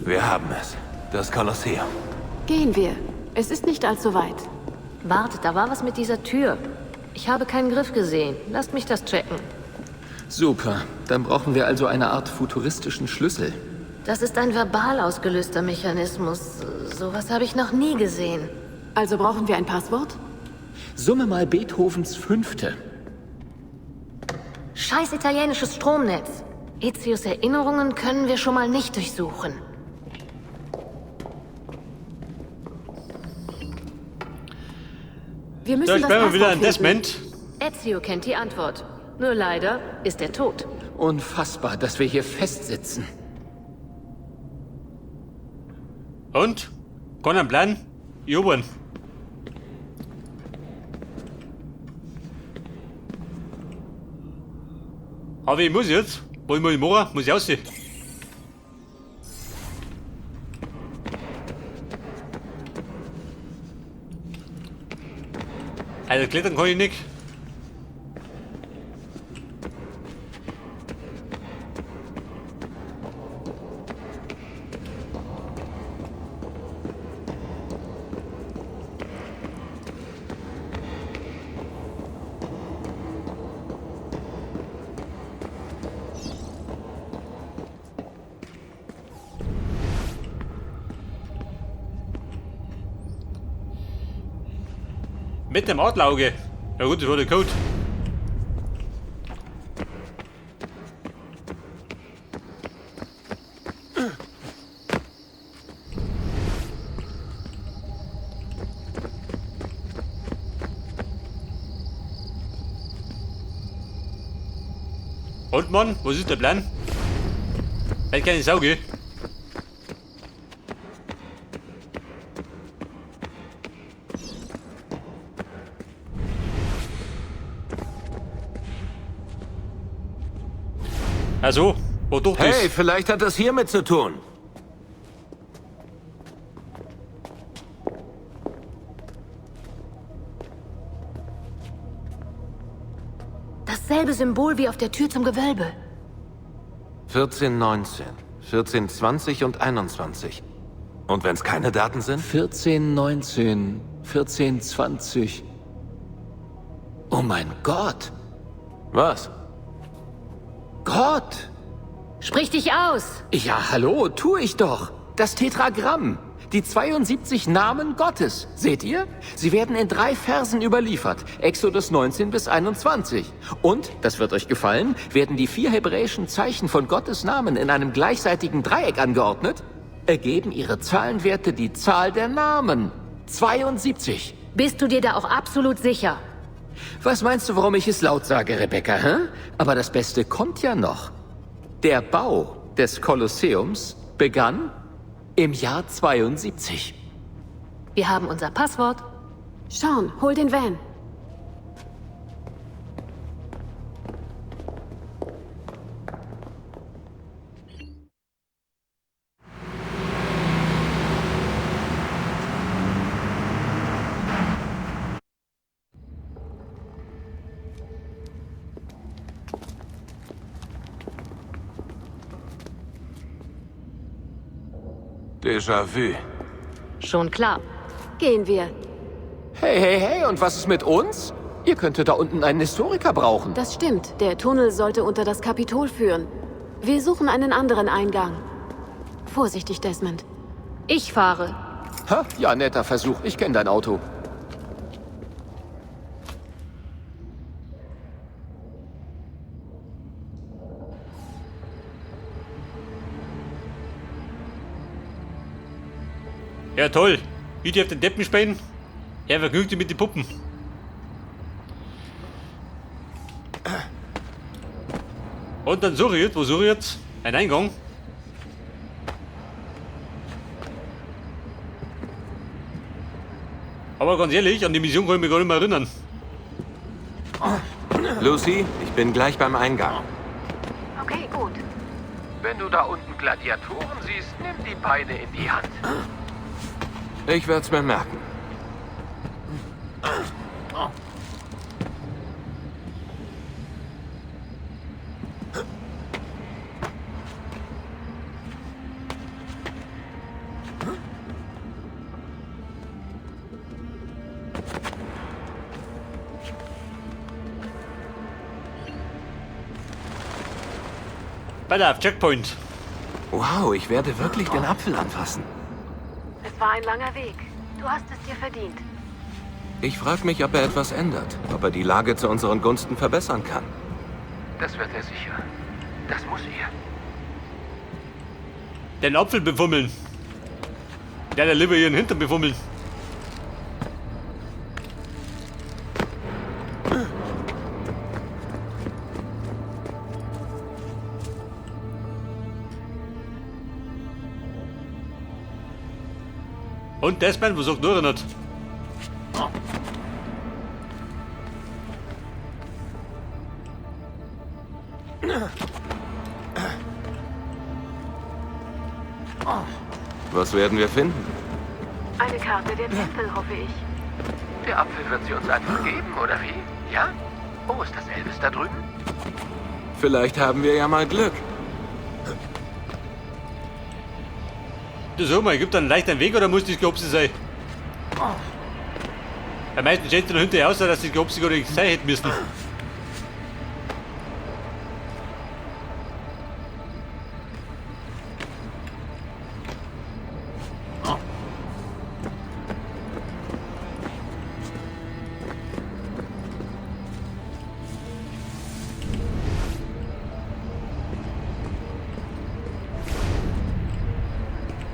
Wir haben es. Das Kolosseum. Gehen wir. Es ist nicht allzu weit. Wartet, da war was mit dieser Tür. Ich habe keinen Griff gesehen. Lasst mich das checken. Super. Dann brauchen wir also eine Art futuristischen Schlüssel. Das ist ein verbal ausgelöster Mechanismus. Sowas habe ich noch nie gesehen. Also brauchen wir ein Passwort? Summe mal Beethovens 5. Scheiß italienisches Stromnetz. Ezios Erinnerungen können wir schon mal nicht durchsuchen. Wir müssen So, ich das bin mal wieder Passwort ein finden. Desmond. Ezio kennt die Antwort. Nur leider ist er tot. Unfassbar, dass wir hier festsitzen. Und? Kann ein Plan? Jubeln. Aber ich muss jetzt. Wollen wir morgen? Muss ich aussehen. Also klettern kann ich nicht. Mit dem Adlerauge. Ja gut, das war der Code. Und Mann, was ist der Plan? Weil keine Sauge. Also, wodurch das? Hey, vielleicht hat das hiermit zu tun. Dasselbe Symbol wie auf der Tür zum Gewölbe. 1419, 1420 und 21. Und wenn es keine Daten sind? 14, 19, 14, 20. Oh mein Gott. Was? Gott! Sprich dich aus! Ja, hallo, tue ich doch. Das Tetragramm. Die 72 Namen Gottes. Seht ihr? Sie werden in 3 Versen überliefert. Exodus 19 bis 21. Und, das wird euch gefallen, werden die 4 hebräischen Zeichen von Gottes Namen in einem gleichseitigen Dreieck angeordnet, ergeben ihre Zahlenwerte die Zahl der Namen. 72. Bist du dir da auch absolut sicher? Was meinst du, warum ich es laut sage, Rebecca, hä? Aber das Beste kommt ja noch. Der Bau des Kolosseums begann im Jahr 72. Wir haben unser Passwort. Sean, hol den Van. Déjà-vu. Schon klar. Gehen wir. Hey, hey, hey, und was ist mit uns? Ihr könntet da unten einen Historiker brauchen. Das stimmt. Der Tunnel sollte unter das Kapitol führen. Wir suchen einen anderen Eingang. Vorsichtig, Desmond. Ich fahre. Ha, ja, netter Versuch. Ich kenne dein Auto. Ja toll. Wie die auf den Deppen spielen. Er vergnügt sich mit den Puppen. Und dann suche ich jetzt. Wo suche ich jetzt? Ein Eingang. Aber ganz ehrlich, an die Mission kann ich mich gar nicht mehr erinnern. Lucy, ich bin gleich beim Eingang. Okay, gut. Wenn du da unten Gladiatoren siehst, nimm die Beine in die Hand. Ich werde es mir merken. Weiter auf Checkpoint. Wow, ich werde wirklich den Apfel anfassen. Es war ein langer Weg. Du hast es dir verdient. Ich frage mich, ob er etwas ändert. Ob er die Lage zu unseren Gunsten verbessern kann. Das wird er sicher. Das muss er. Den Apfel befummeln. Ja, der lieber ihren Hintern befummeln. Und Desmond, was sagt nur nicht? Was werden wir finden? Eine Karte der Tempel, hoffe ich. Der Apfel wird sie uns einfach geben, oder wie? Ja? Oh, ist das Elvis da drüben? Vielleicht haben wir ja mal Glück. Du sag mal, gibt da einen leichten Weg oder muss das Globse sein? Am meisten steht noch hinterher aus, dass das Globse gar nicht sein hätte müssen.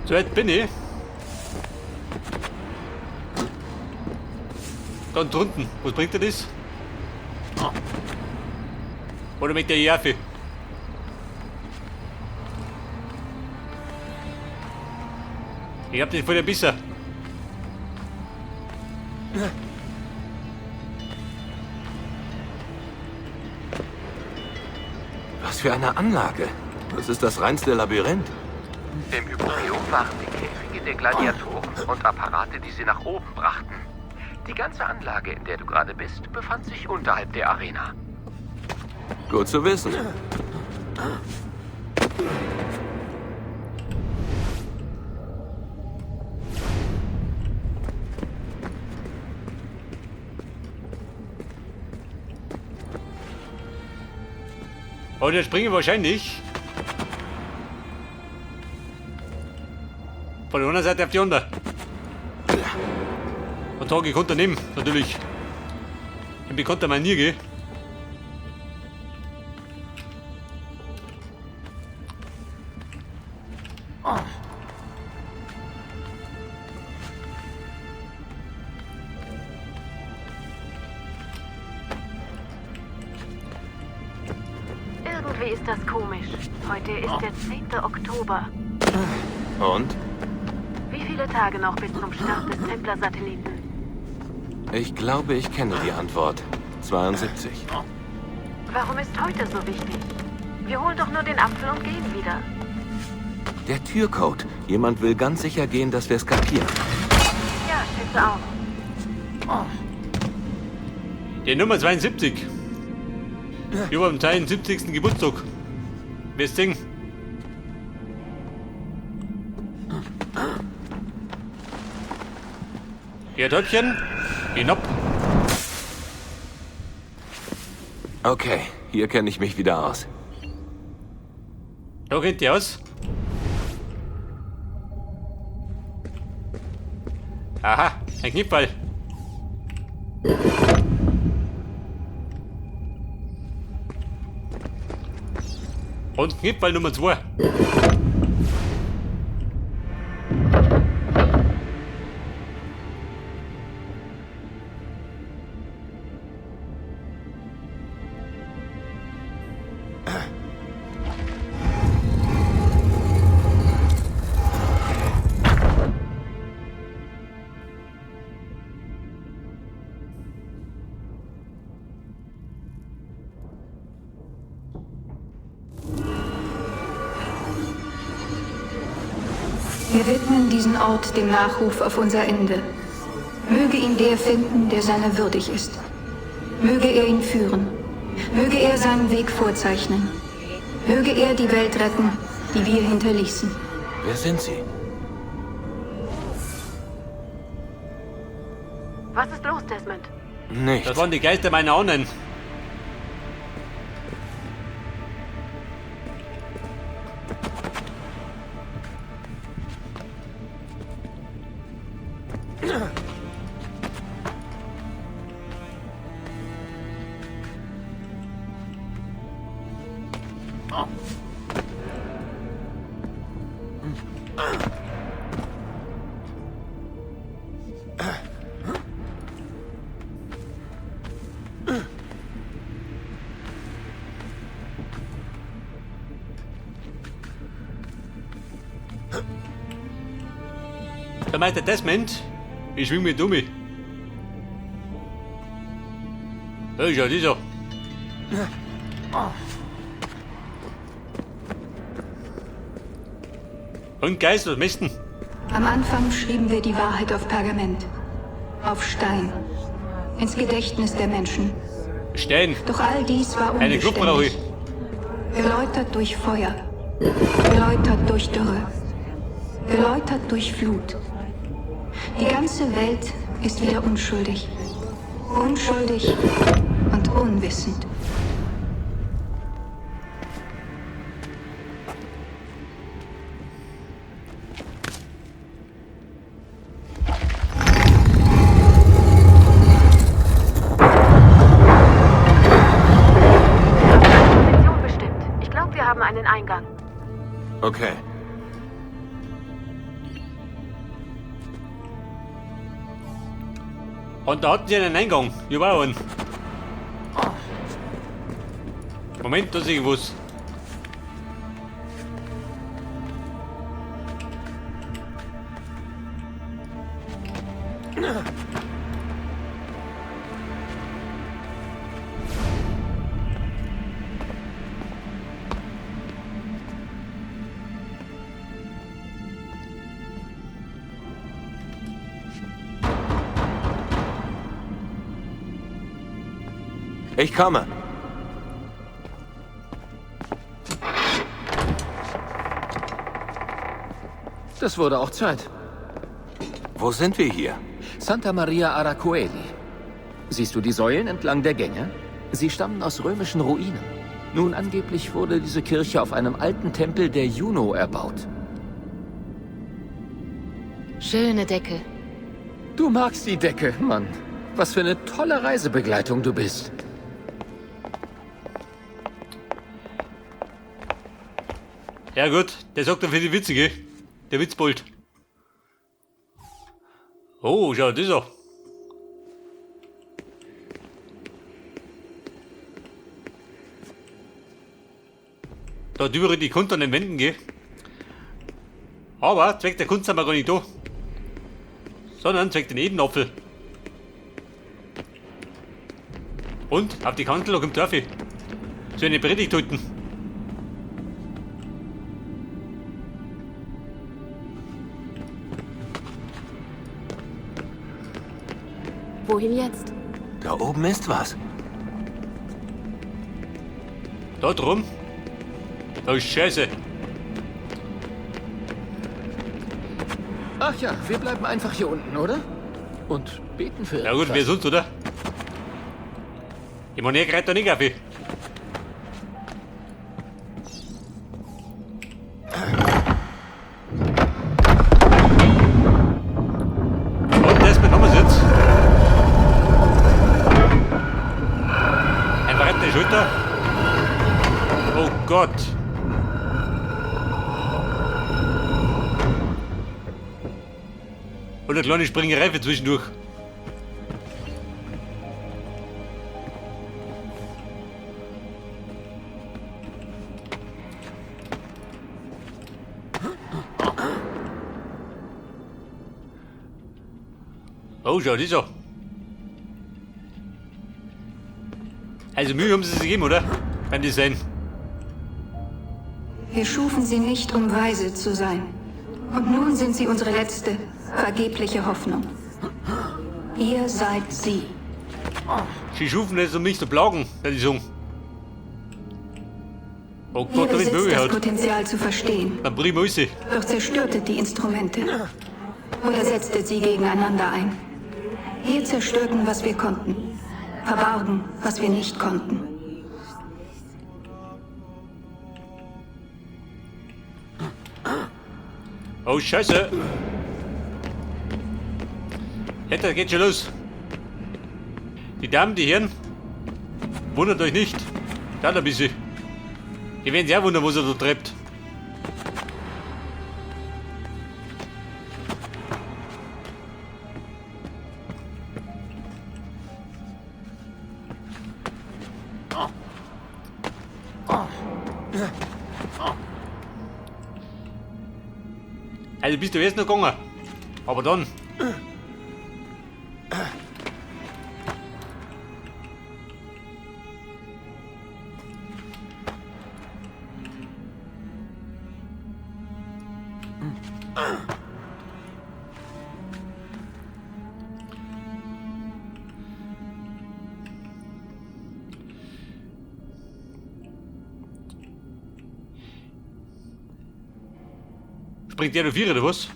So weit bin ich. Da drunten. Was bringt dir das? Oder mit der Jaffe? Ich hab dich vor der Bisser. Was für eine Anlage. Das ist das reinste Labyrinth. Im Hyperion waren die Käfige der Gladiatoren und Apparate, die sie nach oben brachten. Die ganze Anlage, in der du gerade bist, befand sich unterhalb der Arena. Gut zu wissen. Und jetzt springen wir wahrscheinlich von der anderen Seite auf die andere. Und da ich unternehmen, natürlich. In bekannter Manier, gell? Irgendwie ist das komisch. Heute ist der 10. Oktober. Und? Wie viele Tage noch bis zum Start des Templer-Satelliten? Ich glaube, ich kenne die Antwort. 72. Warum ist heute so wichtig? Wir holen doch nur den Apfel und gehen wieder. Der Türcode. Jemand will ganz sicher gehen, dass wir es kapieren. Ja, schätze auch. Die Nummer 72. Über dem 72. Geburtstag. Wirst singen. Ihr Täubchen, hinab. Okay, hier kenne ich mich wieder aus. Da geht die aus. Aha, ein Knippball. Und Knippball Nummer 2. Wir widmen diesen Ort dem Nachruf auf unser Ende. Möge ihn der finden, der seiner würdig ist. Möge er ihn führen. Möge er seinen Weg vorzeichnen. Möge er die Welt retten, die wir hinterließen. Wer sind Sie? Was ist los, Desmond? Nichts. Das waren die Geister meiner Ahnen. Der Meister Desmond, ich schwing mich dumm. Ja, schau, dieser. Und Geist, was möchten? Am Anfang schrieben wir die Wahrheit auf Pergament, auf Stein, ins Gedächtnis der Menschen. Stein. Doch all dies war Eine Gruppe brauche ich. unbeständig. Geläutert durch Feuer, geläutert durch Dürre, geläutert durch Flut. Die ganze Welt ist wieder unschuldig. Unschuldig und unwissend. Position bestimmt. Ich glaube, wir haben einen Eingang. Okay. Und da hatten sie einen Eingang. Hier war einen. Moment, da sehe ich was. Ich komme. Das wurde auch Zeit. Wo sind wir hier? Santa Maria Aracoeli. Siehst du die Säulen entlang der Gänge? Sie stammen aus römischen Ruinen. Nun, angeblich wurde diese Kirche auf einem alten Tempel der Juno erbaut. Schöne Decke. Du magst die Decke, Mann. Was für eine tolle Reisebegleitung du bist. Ja gut, der sagt dann für die Witzige. Der Witzbold. Oh, schau, das ist er. Da drüber die Kunst an den Wänden gehen. Aber Zweck der Kunst haben wir gar nicht da. Sondern Zweck den Edenapfel. Und auf die Kanzel kommt Dorfi. So eine Predigt halten. Wohin jetzt? Da oben ist was. Da drum. Da ist Scheiße. Ach ja, wir bleiben einfach hier unten, oder? Und beten für Ja gut, wer sonst, oder? Ich meine, er greift da nicht auf. Und das mit haben wir jetzt. Ein Brett der Schulter. Oh Gott. Und eine kleine Springerei für zwischendurch. Oh, schau, dieser. Also Mühe haben sie sich gegeben, oder? Kann das sein? Wir schufen sie nicht, um weise zu sein. Und nun sind sie unsere letzte, vergebliche Hoffnung. Ihr seid sie. Sie schufen es, um mich zu plagen, der die sagen. Oh Ihr Gott, da bin ich besitzt Mühe das hat. Potenzial zu verstehen, Dann bring ich sie. doch zerstörtet die Instrumente. Oder setztet sie gegeneinander ein. Wir zerstörten, was wir konnten. Verbargen, was wir nicht konnten. Oh, Scheiße. Jetzt geht schon los. Die Damen, die Herren, wundert euch nicht. Schaut ein bisschen. Die werden sich auch wundern, was er da treibt. Also bist du jetzt noch gegangen. Aber dann. Springt der noch 4 oder was?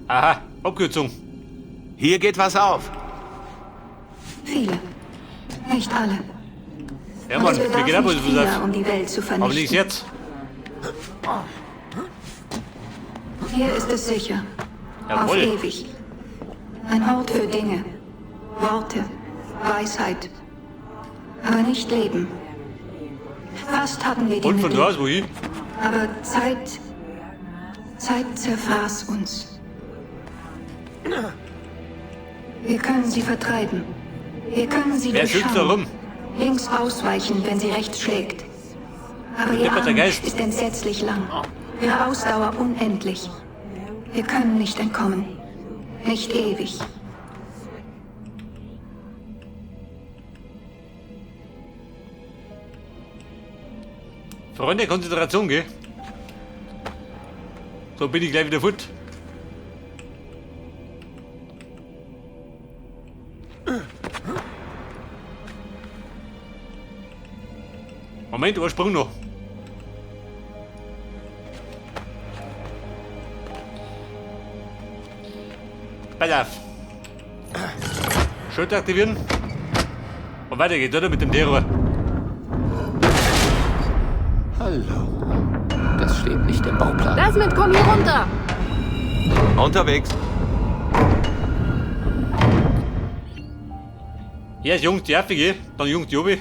Aha, Abkürzung. Hier geht was auf. Viele. Nicht alle. Ja, Mann, Es wir bedarf gehen ab, nicht was du vieler, sagst. um die Welt zu Aber nichts vernichten. jetzt. Hier ist es sicher. Auf Jawohl. ewig. Ein Hort für Dinge, Worte, Weisheit. Aber nicht Leben. Fast hatten wir die Und von Mittel, da aus, wohin? aber Zeit zerfraß uns. Wir können sie vertreiben. Wir können sie Wer schützt da rum? links ausweichen, wenn sie rechts schlägt. Aber ihr Deppert der Arm Geist. ist entsetzlich lang. Ihre Ausdauer unendlich. Wir können nicht entkommen. Nicht ewig. Freunde, Konzentration, gell? So bin ich gleich wieder fort. Moment, ein Sprung noch. Pass auf. Schulter aktivieren. Und weiter geht's, oder? Mit dem Terror. Hallo. Das steht nicht im Bauplan. Desmond, komm hier runter! Unterwegs. Erst Jungs die Affe, gell? Dann Jungs die Obi.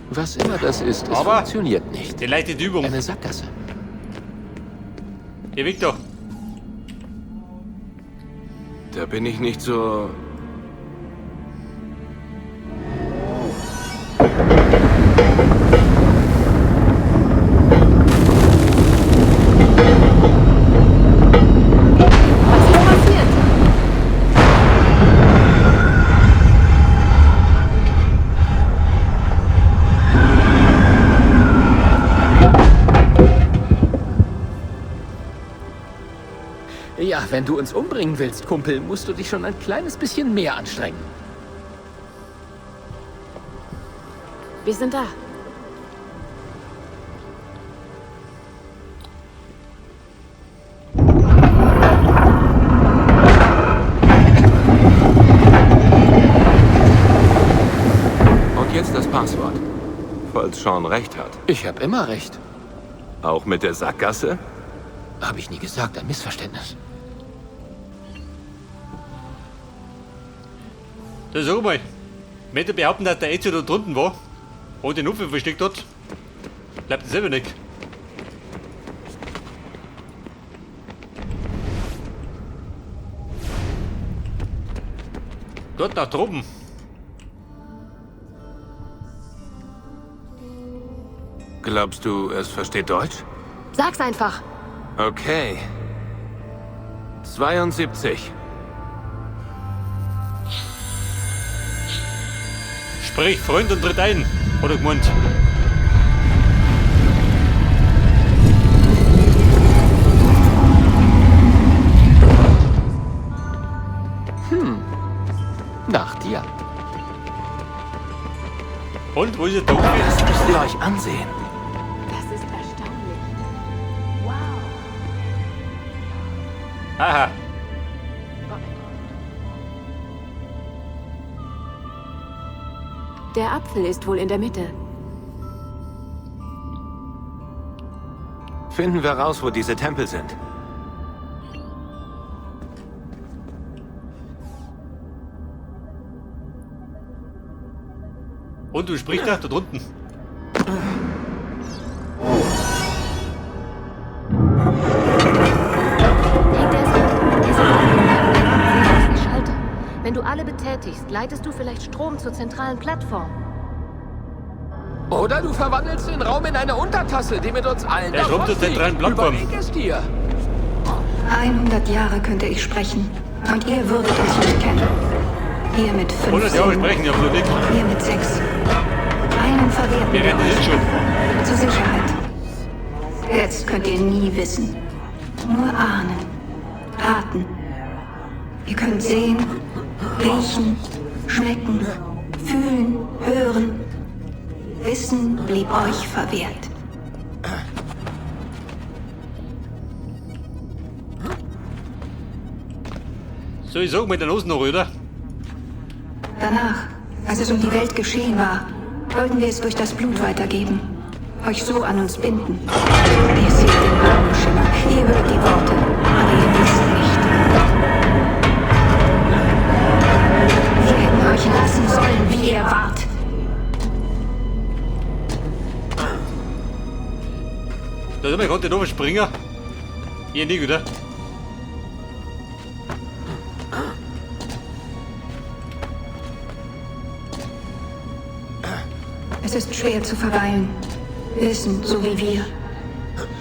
Was immer das ist, es Aber- funktioniert nicht. Die leichte Übung. Eine Sackgasse. Ihr Victor. Da bin ich nicht so... Was ist passiert? Ja, wenn du uns umbringen willst, Kumpel, musst du dich schon ein kleines bisschen mehr anstrengen. Wir sind da. Und jetzt das Passwort. Falls Sean recht hat. Ich habe immer recht. Auch mit der Sackgasse? Habe ich nie gesagt, ein Missverständnis. So, sag mal. Möchte behaupten, dass der Ezio da drunten war und den Hupfen versteckt hat. Bleibt selber nicht. Dort nach droben. Glaubst du, es versteht Deutsch? Sag's einfach. Okay. 72. Sprich Freund und tritt ein. Oder gemeint. Nach dir. Und wo ist er da? Das müsst ihr euch ansehen. Das ist erstaunlich. Aha. Der Apfel ist wohl in der Mitte. Finden wir raus, wo diese Tempel sind. Und du sprichst da drunten. Hey Desmond, diese Ladungen an der Wand sehen aus wie Schalter. Wenn du alle betätigst, leitest du vielleicht Strom zur zentralen Plattform. Oder du verwandelst den Raum in eine Untertasse, die mit uns allen Der Strom zur zentralen Plattform. Überleg es dir. 100 Jahre könnte ich sprechen. Und ihr würdet uns nicht kennen. Ihr mit 5 100 Jahre Sinnen, sprechen, ja, absolut nicht. ihr mit 6. Einen verwerten Wir wir retten jetzt schon. euch. Zur Sicherheit. Jetzt könnt ihr nie wissen. Nur ahnen. Raten. Ihr könnt sehen, riechen, schmecken, fühlen, hören. Wissen blieb euch verwehrt. So, ich sag mit der Nase noch, oder? Danach, als es um die Welt geschehen war, wollten wir es durch das Blut weitergeben. Euch so an uns binden. Ihr seht den Rabenschimmer, ihr hört die Worte, aber ihr wisst nicht. Wir hätten euch lassen sollen, wie ihr wart. Da sind wir, konnte noch springen. Ihr nicht, oder? Es ist schwer zu verweilen. Wissen, so wie wir.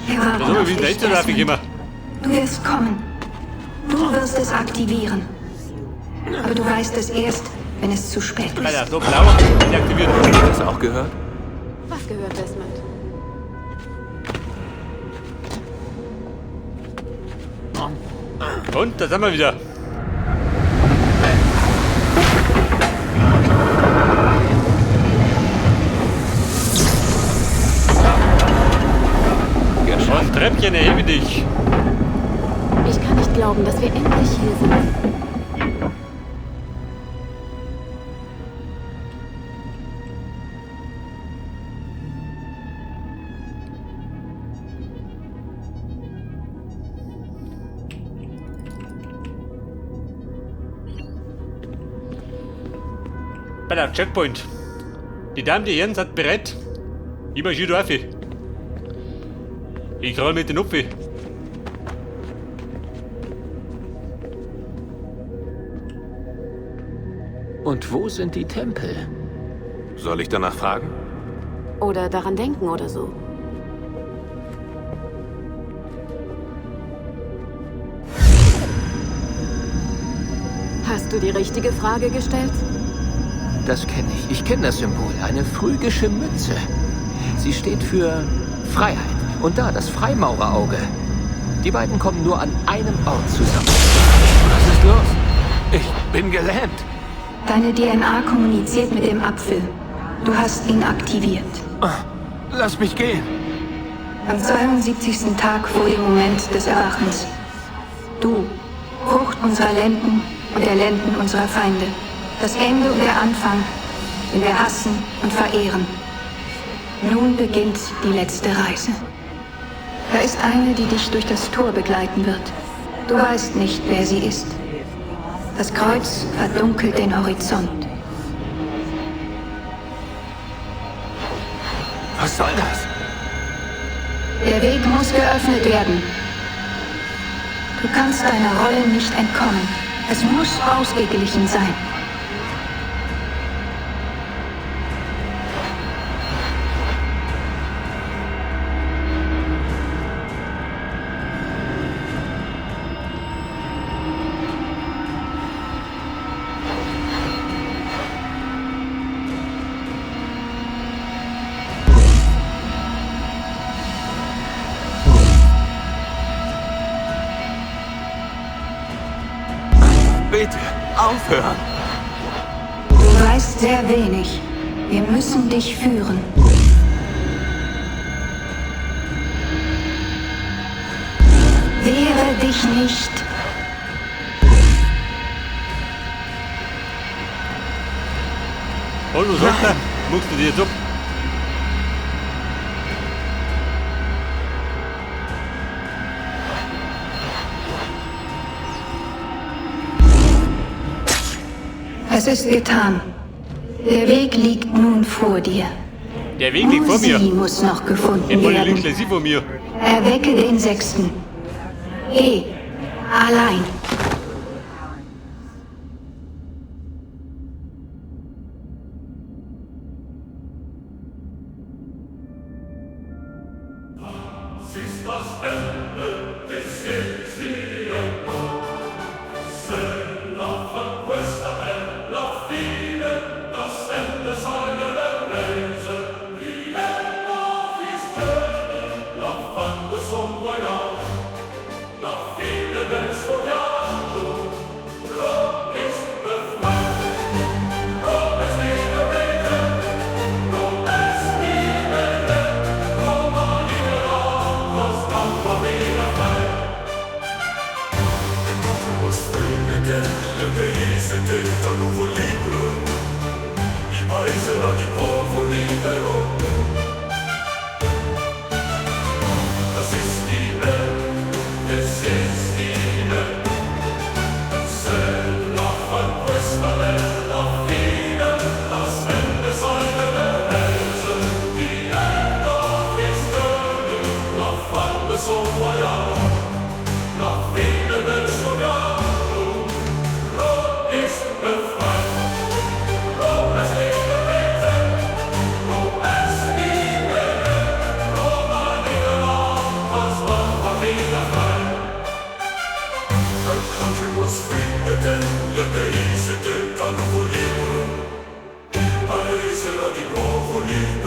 Wir Da warten sind wir auf wie dich, ein Letzter, immer. Du wirst kommen. Du wirst es aktivieren. Aber du weißt es erst, wenn es zu spät Alter, ist. so blau, deaktiviert. Hast du das auch gehört? Was gehört, Desmond? Und, da sind wir wieder. Und Treppchen erhebe dich. Ich kann nicht glauben, dass wir endlich hier sind. Bei der Checkpoint. Die Damen, die Herren sind bereit. Ich marschiere auf. Ich roll mit den Upfi. Und wo sind die Tempel? Soll ich danach fragen? Oder daran denken oder so. Hast du die richtige Frage gestellt? Das kenne ich. Ich kenne das Symbol. Eine phrygische Mütze. Sie steht für Freiheit. Und da das Freimaurerauge. Die beiden kommen nur an einem Ort zusammen. Was ist los? Ich bin gelähmt. Deine DNA kommuniziert mit dem Apfel. Du hast ihn aktiviert. Lass mich gehen. Am 72. Tag vor dem Moment des Erwachens. Du, Frucht unserer Lenden und der Lenden unserer Feinde. Das Ende und der Anfang, den wir hassen und verehren. Nun beginnt die letzte Reise. Da ist eine, die dich durch das Tor begleiten wird. Du weißt nicht, wer sie ist. Das Kreuz verdunkelt den Horizont. Was soll das? Der Weg muss geöffnet werden. Du kannst deiner Rolle nicht entkommen. Es muss ausgeglichen sein. Bitte, aufhören. Du weißt sehr wenig. Wir müssen dich führen. Wehre dich nicht. Und was sagt er? Muckst du dir jetzt ab? Es ist getan. Der Weg liegt nun vor dir. Der Weg liegt Nur vor mir. sie muss noch gefunden Der Pony liegt werden. gleich vor mir. Erwecke den Sechsten. Geh. Allein. Paese la di Popoli